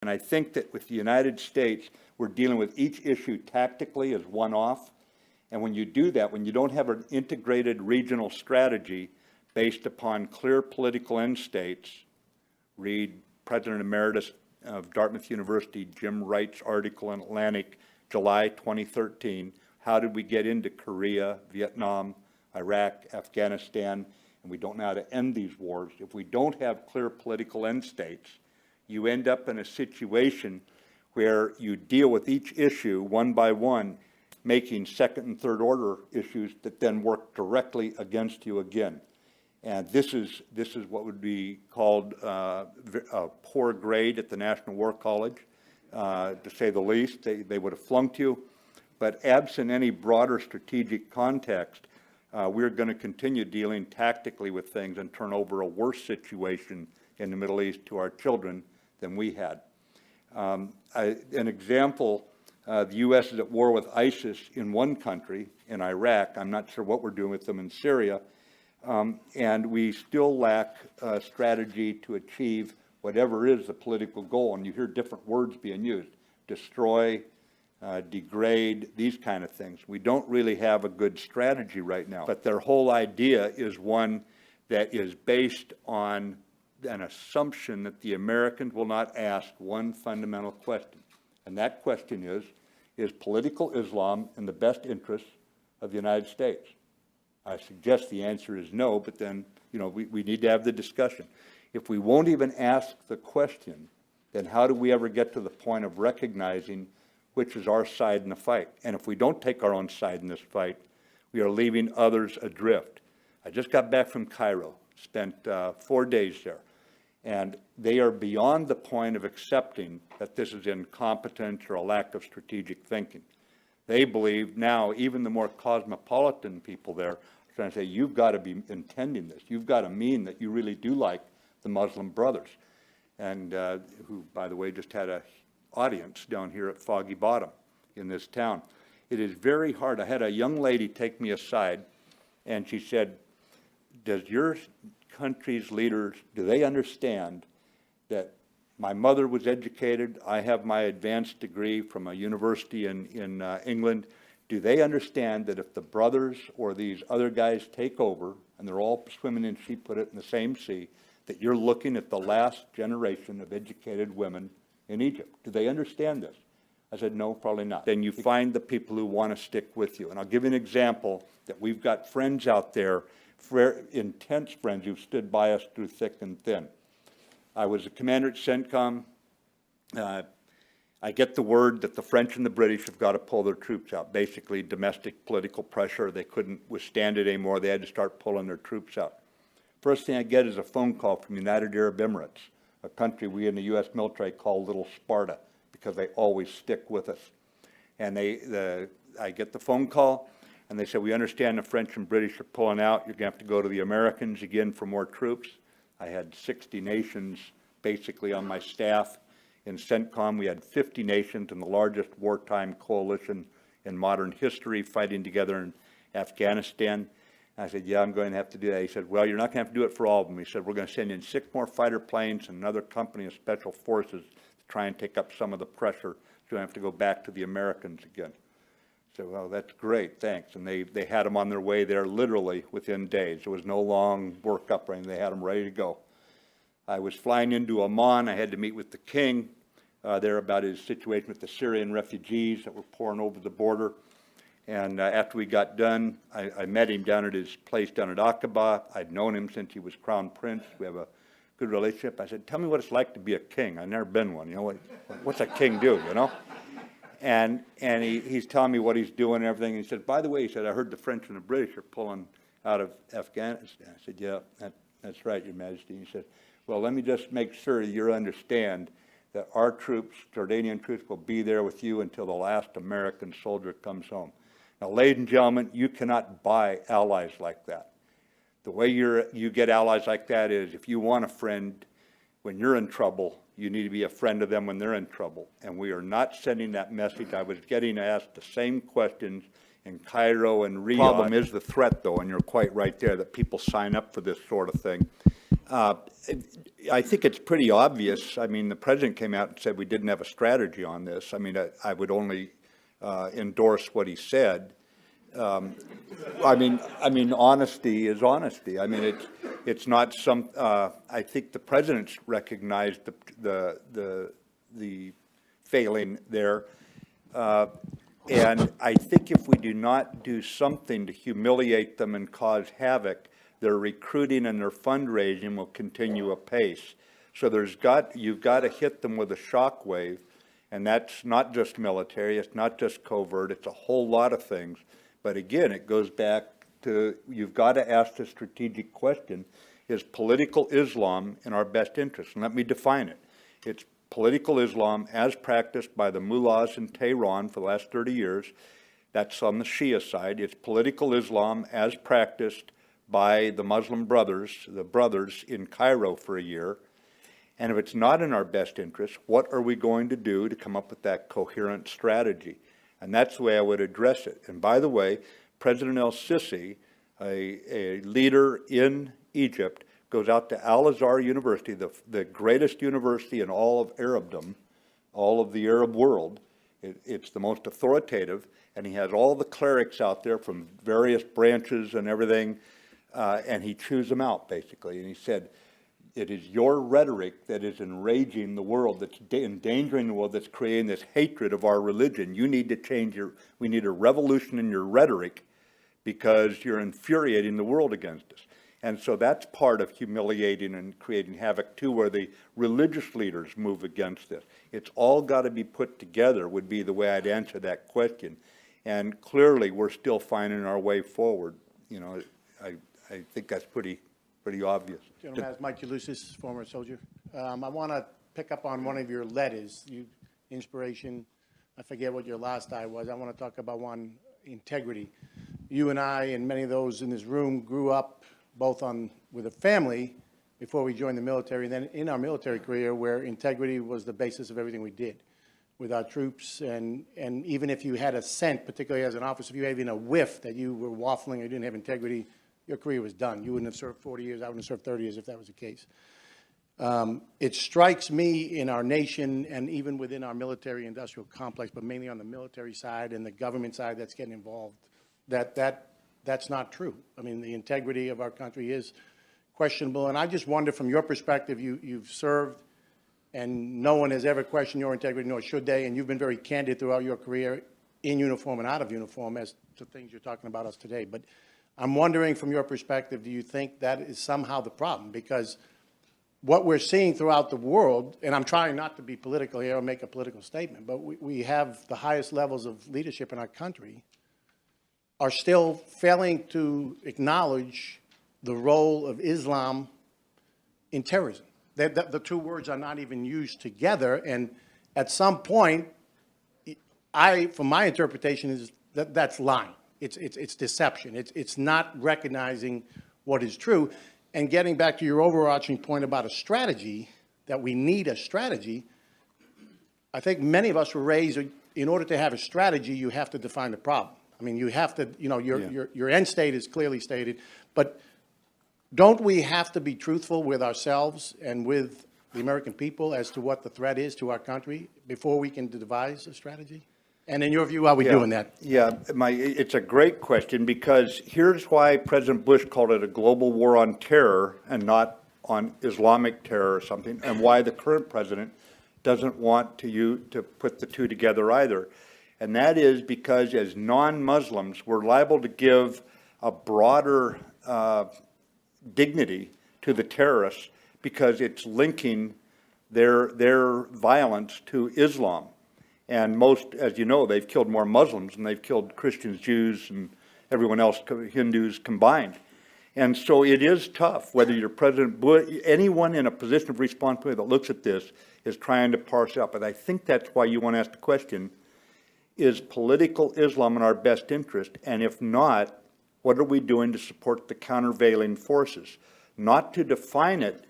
And I think that with the United States, we're dealing with each issue tactically as one-off. And when you do that, when you don't have an integrated regional strategy based upon clear political end states, read President Emeritus of Dartmouth University, Jim Wright's article in Atlantic, July 2013, how did we get into Korea, Vietnam, Iraq, Afghanistan, and we don't know how to end these wars. If we don't have clear political end states, you end up in a situation where you deal with each issue one by one, making second and third order issues that then work directly against you again. And this is what would be called a poor grade at the National War College, to say the least. They would have flunked you. But absent any broader strategic context, we're going to continue dealing tactically with things and turn over a worse situation in the Middle East to our children than we had. An example, the U.S. is at war with ISIS in one country, in Iraq. I'm not sure what we're doing with them in Syria. And we still lack a strategy to achieve whatever is the political goal. And you hear different words being used: destroy, degrade, these kind of things. We don't really have a good strategy right now. But their whole idea is one that is based on an assumption that the Americans will not ask one fundamental question. And that question is political Islam in the best interests of the United States? I suggest the answer is no, but then, we need to have the discussion. If we won't even ask the question, then how do we ever get to the point of recognizing which is our side in the fight? And if we don't take our own side in this fight, we are leaving others adrift. I just got back from Cairo, spent 4 days there, and they are beyond the point of accepting that this is incompetence or a lack of strategic thinking. They believe now, even the more cosmopolitan people there are trying to say, you've got to be intending this. You've got to mean that you really do like the Muslim Brothers, and who, by the way, just had an audience down here at Foggy Bottom in this town. It is very hard. I had a young lady take me aside, and she said, does your country's leaders, do they understand that my mother was educated, I have my advanced degree from a university in England. Do they understand that if the brothers or these other guys take over, and they're all swimming in, she put it, in the same sea, that you're looking at the last generation of educated women in Egypt? Do they understand this? I said, no, probably not. Then you find the people who want to stick with you. And I'll give you an example that we've got friends out there, intense friends who've stood by us through thick and thin. I was a commander at CENTCOM. I get the word that the French and the British have got to pull their troops out. Basically, domestic political pressure. They couldn't withstand it anymore. They had to start pulling their troops out. First thing I get is a phone call from the United Arab Emirates, a country we in the U.S. military call Little Sparta, because they always stick with us. And I get the phone call, and they said, we understand the French and British are pulling out. You're going to have to go to the Americans again for more troops. I had 60 nations basically on my staff. In CENTCOM, we had 50 nations in the largest wartime coalition in modern history fighting together in Afghanistan. And I said, yeah, I'm going to have to do that. He said, well, you're not going to have to do it for all of them. He said, we're going to send in 6 more fighter planes and another company of special forces to try and take up some of the pressure, so you don't have to go back to the Americans again. I said, well, that's great, thanks. And they had them on their way there literally within days. There was no long workup or anything. They had them ready to go. I was flying into Amman. I had to meet with the king there about his situation with the Syrian refugees that were pouring over the border. And after we got done, I met him down at his place down at Aqaba. I'd known him since he was crown prince. We have a good relationship. I said, tell me what it's like to be a king. I've never been one. What's a king do, And he's telling me what he's doing and everything. And he said, by the way, he said, I heard the French and the British are pulling out of Afghanistan. I said, yeah, that's right, Your Majesty. He said, well, let me just make sure you understand that our troops, Jordanian troops, will be there with you until the last American soldier comes home. Now, ladies and gentlemen, you cannot buy allies like that. The way you get allies like that is if you want a friend when you're in trouble, you need to be a friend of them when they're in trouble. And we are not sending that message. I was getting asked the same questions in Cairo and Riyadh. The problem is the threat, though, and you're quite right there, that people sign up for this sort of thing. I think it's pretty obvious. I mean, the president came out and said we didn't have a strategy on this. I mean, I would only endorse what he said. I mean, honesty is honesty. I mean, it's not some. I think the president's recognized the failing there, and I think if we do not do something to humiliate them and cause havoc, their recruiting and their fundraising will continue apace. So you've got to hit them with a shock wave, and that's not just military. It's not just covert. It's a whole lot of things. But again, it goes back to, you've got to ask the strategic question, is political Islam in our best interest? And let me define it. It's political Islam as practiced by the mullahs in Tehran for the last 30 years. That's on the Shia side. It's political Islam as practiced by the Muslim brothers, the brothers in Cairo for a year. And if it's not in our best interest, what are we going to do to come up with that coherent strategy? And that's the way I would address it. And by the way, President AlSisi, a leader in Egypt, goes out to Al-Azhar University, the greatest university in all of Arabdom, all of the Arab world. It's the most authoritative, and he has all the clerics out there from various branches and everything, and he chews them out, basically. And he said, it is your rhetoric that is enraging the world, that's endangering the world, that's creating this hatred of our religion. You need to change we need a revolution in your rhetoric because you're infuriating the world against us. And so that's part of humiliating and creating havoc too, where the religious leaders move against this. It's all got to be put together would be the way I'd answer that question. And clearly we're still finding our way forward. You know, I think that's pretty obvious. Gentleman has Mike Ulysses, former soldier. I want to pick up on one of your letters, inspiration. I forget what your last I was. I want to talk about one, integrity. You and I and many of those in this room grew up both with a family before we joined the military, and then in our military career where integrity was the basis of everything we did with our troops. And even if you had a scent, particularly as an officer, if you had even a whiff that you were waffling or you didn't have integrity, your career was done. You wouldn't have served 40 years. I wouldn't have served 30 years if that was the case. It strikes me in our nation and even within our military-industrial complex, but mainly on the military side and the government side that's getting involved, that's not true. I mean, the integrity of our country is questionable. And I just wonder, from your perspective, you've served and no one has ever questioned your integrity, nor should they, and you've been very candid throughout your career in uniform and out of uniform as to things you're talking about us today. But I'm wondering, from your perspective, do you think that is somehow the problem? Because what we're seeing throughout the world, and I'm trying not to be political here or make a political statement, but we have the highest levels of leadership in our country are still failing to acknowledge the role of Islam in terrorism. The two words are not even used together, and at some point, from my interpretation, is that's lying. It's deception. It's not recognizing what is true. And getting back to your overarching point about a strategy, that we need a strategy, I think many of us were raised, in order to have a strategy, you have to define the problem. I mean, you have to, you know, your end state is clearly stated, but don't we have to be truthful with ourselves and with the American people as to what the threat is to our country before we can devise a strategy? And in your view, how are we doing that? Yeah, it's a great question, because here's why President Bush called it a global war on terror and not on Islamic terror or something, and why the current president doesn't want to put the two together either. And that is because as non-Muslims, we're liable to give a broader dignity to the terrorists because it's linking their violence to Islam. And most, as you know, they've killed more Muslims than they've killed Christians, Jews, and everyone else, Hindus combined. And so it is tough, whether you're President Bush, anyone in a position of responsibility that looks at this is trying to parse it out. But I think that's why you want to ask the question, is political Islam in our best interest? And if not, what are we doing to support the countervailing forces? Not to define it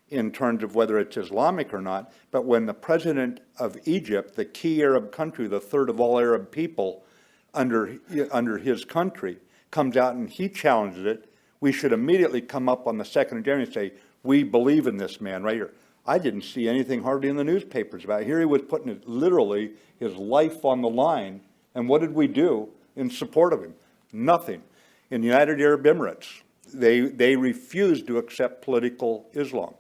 in terms of whether it's Islamic or not, but when the president of Egypt, the key Arab country, the third of all Arab people under his country, comes out and he challenges it, we should immediately come up on the 2nd of January and say, we believe in this man right here. I didn't see anything hardly in the newspapers about it. Here he was putting literally his life on the line, and what did we do in support of him? Nothing. In the United Arab Emirates, they refused to accept political Islam.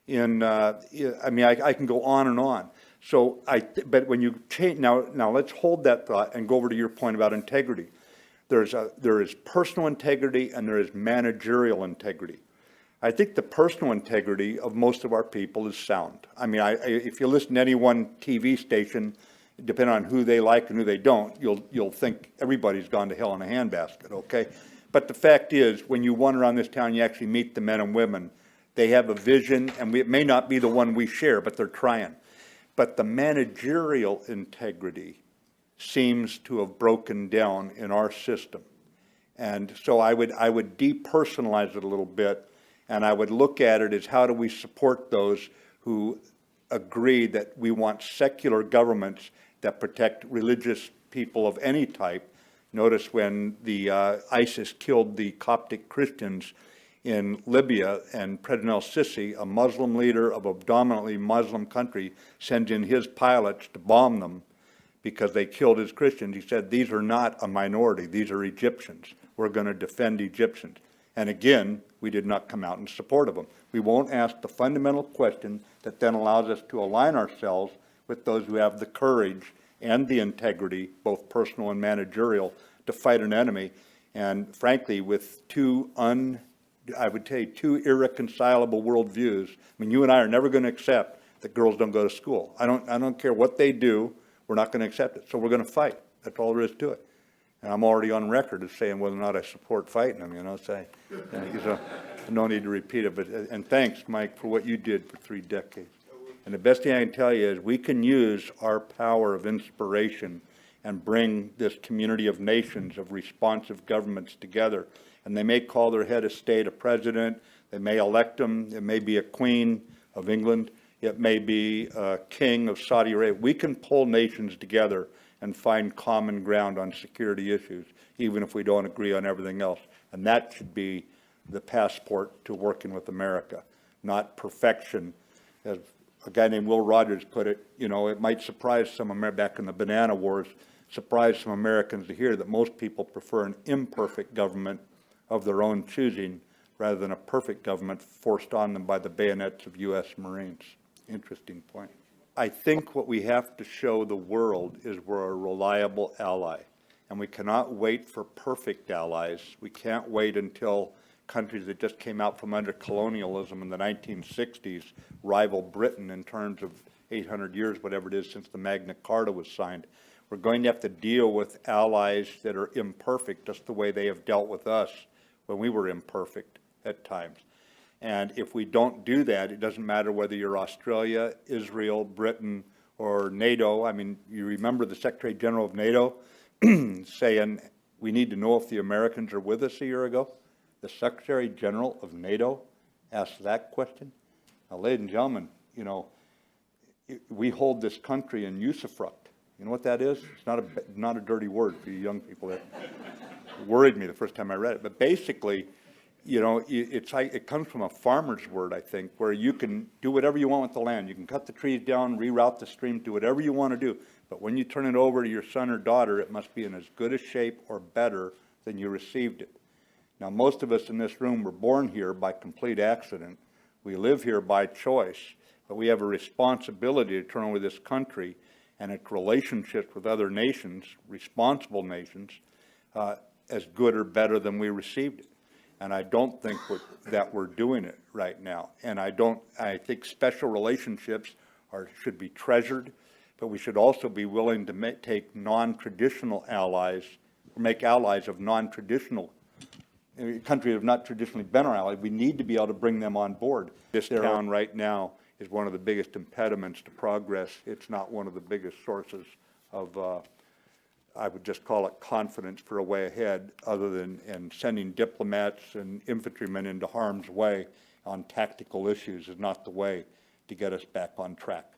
I can go on and on. So but when you change, now let's hold that thought and go over to your point about integrity. There is personal integrity and there is managerial integrity. I think the personal integrity of most of our people is sound. If you listen to any one TV station, depending on who they like and who they don't, you'll think everybody's gone to hell in a handbasket, okay? But the fact is, when you wander around this town, you actually meet the men and women. They have a vision, and it may not be the one we share, but they're trying. But the managerial integrity seems to have broken down in our system. And so I would depersonalize it a little bit, and I would look at it as how do we support those who agree that we want secular governments that protect religious people of any type. Notice when the ISIS killed the Coptic Christians in Libya, and President AlSisi, a Muslim leader of a dominantly Muslim country, sends in his pilots to bomb them because they killed his Christians. He said, these are not a minority, these are Egyptians. We're going to defend Egyptians. And again, we did not come out in support of them. We won't ask the fundamental question that then allows us to align ourselves with those who have the courage and the integrity, both personal and managerial, to fight an enemy. And frankly, with two irreconcilable worldviews. You and I are never going to accept that girls don't go to school. I don't care what they do. We're not going to accept it. So we're going to fight. That's all there is to it. And I'm already on record as saying whether or not I support fighting them, so no need to repeat it. And thanks, Mike, for what you did for 3 decades. And the best thing I can tell you is we can use our power of inspiration and bring this community of nations, of responsive governments together. And they may call their head of state a president. They may elect him. It may be a queen of England. It may be a king of Saudi Arabia. We can pull nations together and find common ground on security issues, even if we don't agree on everything else. And that should be the passport to working with America, not perfection. As a guy named Will Rogers put it, it might surprise some back in the banana wars, surprise some Americans to hear that most people prefer an imperfect government of their own choosing rather than a perfect government forced on them by the bayonets of U.S. Marines. Interesting point. I think what we have to show the world is we're a reliable ally, and we cannot wait for perfect allies. We can't wait until countries that just came out from under colonialism in the 1960s rival Britain in terms of 800 years, whatever it is, since the Magna Carta was signed. We're going to have to deal with allies that are imperfect, just the way they have dealt with us when we were imperfect at times. And if we don't do that, it doesn't matter whether you're Australia, Israel, Britain, or NATO. You remember the Secretary General of NATO saying, we need to know if the Americans are with us a year ago? The Secretary General of NATO asked that question. Now, ladies and gentlemen, we hold this country in usufruct. You know what that is? It's not a dirty word for you young people. That worried me the first time I read it. But basically, it comes from a farmer's word, I think, where you can do whatever you want with the land. You can cut the trees down, reroute the stream, do whatever you want to do. But when you turn it over to your son or daughter, it must be in as good a shape or better than you received it. Now, most of us in this room were born here by complete accident. We live here by choice, but we have a responsibility to turn over this country and its relationships with other nations, responsible nations, as good or better than we received it. And I don't think that we're doing it right now. And I think special relationships should be treasured, but we should also be willing to take non-traditional allies, or make allies of non-traditional countries that have not traditionally been our allies. We need to be able to bring them on board. This town right now is one of the biggest impediments to progress. It's not one of the biggest sources of I would just call it confidence for a way ahead, other than sending diplomats and infantrymen into harm's way on tactical issues is not the way to get us back on track.